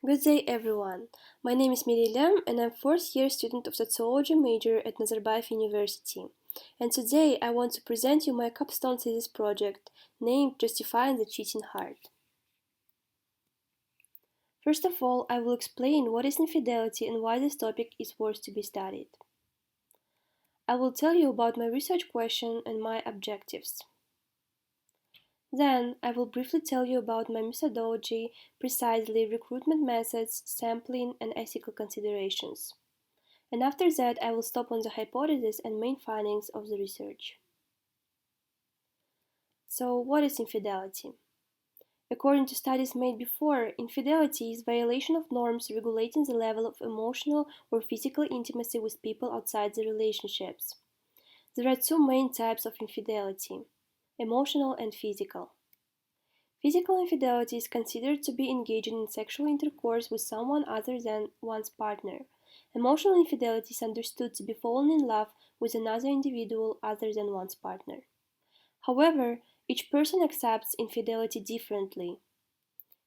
Good day, everyone. My name is Miriam, and I'm fourth year student of sociology major at Nazarbayev University. And today I want to present you my capstone thesis project named Justifying the Cheating Heart. First of all, I will explain what is infidelity and why this topic is worth to be studied. I will tell you about my research question and my objectives. Then, I will briefly tell you about my methodology, precisely recruitment methods, sampling, and ethical considerations. And after that, I will stop on the hypothesis and main findings of the research. So, what is infidelity? According to studies made before, infidelity is violation of norms regulating the level of emotional or physical intimacy with people outside the relationships. There are two main types of infidelity: emotional and physical. Physical infidelity is considered to be engaging in sexual intercourse with someone other than one's partner. Emotional infidelity is understood to be falling in love with another individual other than one's partner. However, each person accepts infidelity differently,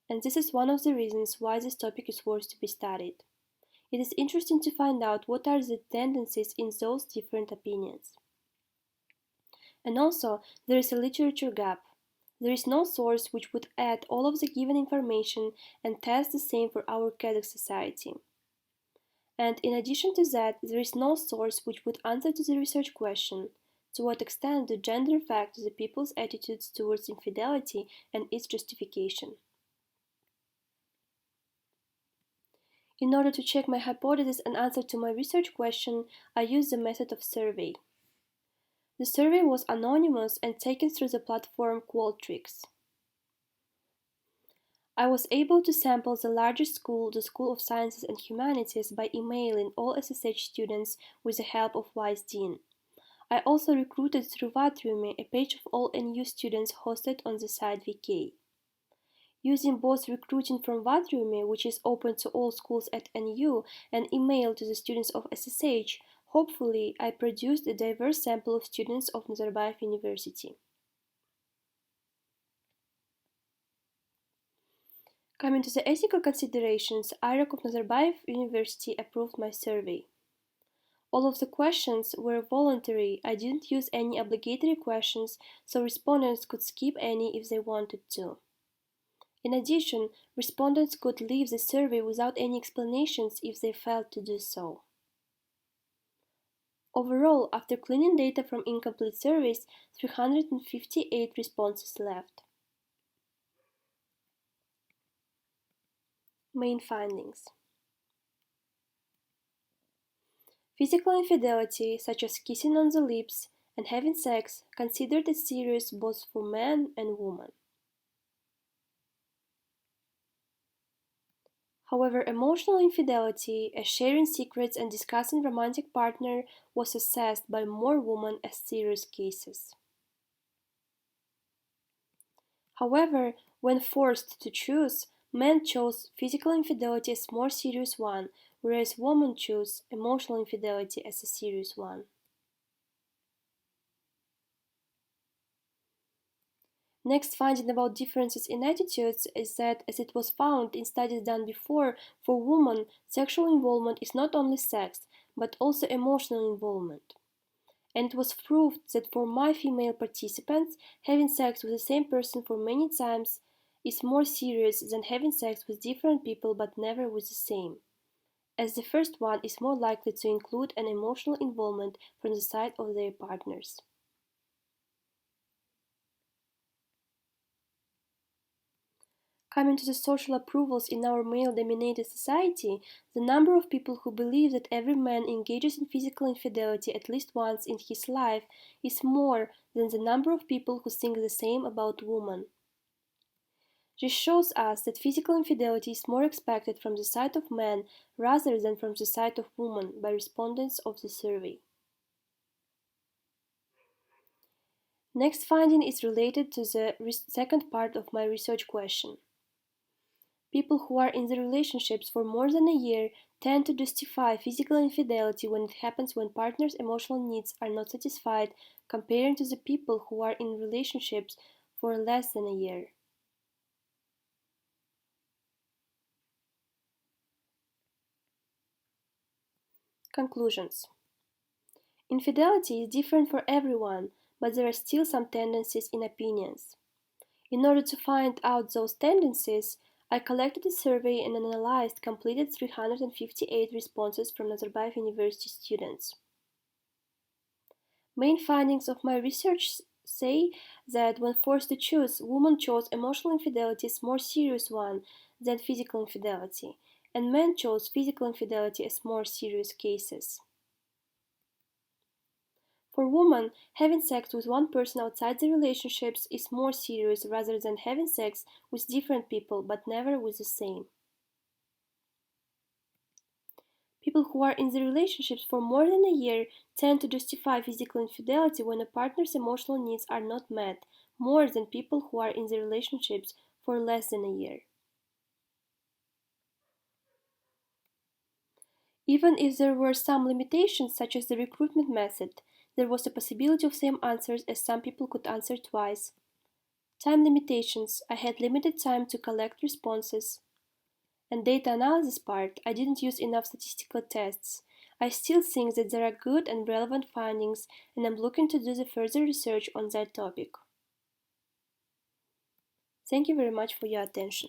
and this is one of the reasons why this topic is worth to be studied. It is interesting to find out what are the tendencies in those different opinions. And also, there is a literature gap. There is no source which would add all of the given information and test the same for our Kazakh society. And in addition to that, there is no source which would answer to the research question: to what extent do gender affect the people's attitudes towards infidelity and its justification? In order to check my hypothesis and answer to my research question, I used the method of survey. The survey was anonymous and taken through the platform Qualtrics. I was able to sample the largest school, the School of Sciences and Humanities, by emailing all SSH students with the help of Wise Dean. I also recruited through Vatriumi, a page of all NU students hosted on the site VK. Using both recruiting from Vatriumi, which is open to all schools at NU, and email to the students of SSH, hopefully I produced a diverse sample of students of Nazarbayev University. Coming to the ethical considerations, IRAC of Nazarbayev University approved my survey. All of the questions were voluntary. I didn't use any obligatory questions, so respondents could skip any if they wanted to. In addition, respondents could leave the survey without any explanations if they failed to do so. Overall, after cleaning data from incomplete surveys, 358 responses left. Main findings. Physical infidelity, such as kissing on the lips and having sex, considered as serious both for men and women. However, emotional infidelity, as sharing secrets and discussing romantic partner, was assessed by more women as serious cases. However, when forced to choose, men chose physical infidelity as more serious one, whereas women chose emotional infidelity as a serious one. Next finding about differences in attitudes is that, as it was found in studies done before, for women, sexual involvement is not only sex, but also emotional involvement. And it was proved that for my female participants, having sex with the same person for many times is more serious than having sex with different people but never with the same, as the first one is more likely to include an emotional involvement from the side of their partners. Coming to the social approvals in our male-dominated society, the number of people who believe that every man engages in physical infidelity at least once in his life is more than the number of people who think the same about women. This shows us that physical infidelity is more expected from the side of men rather than from the side of women by respondents of the survey. Next finding is related to the second part of my research question. People who are in the relationships for more than a year tend to justify physical infidelity when it happens when partners' emotional needs are not satisfied, comparing to the people who are in relationships for less than a year. Conclusions. Infidelity is different for everyone, but there are still some tendencies in opinions. In order to find out those tendencies, I collected a survey and analyzed completed 358 responses from Nazarbayev University students. Main findings of my research say that when forced to choose, women chose emotional infidelity as more serious one than physical infidelity, and men chose physical infidelity as more serious cases. For women, having sex with one person outside the relationships is more serious rather than having sex with different people but never with the same. People who are in the relationships for more than a year tend to justify physical infidelity when a partner's emotional needs are not met, more than people who are in the relationships for less than a year. Even if there were some limitations, such as the recruitment method, there was a possibility of same answers as some people could answer twice. Time limitations, I had limited time to collect responses. And data analysis part, I didn't use enough statistical tests. I still think that there are good and relevant findings, and I'm looking to do the further research on that topic. Thank you very much for your attention.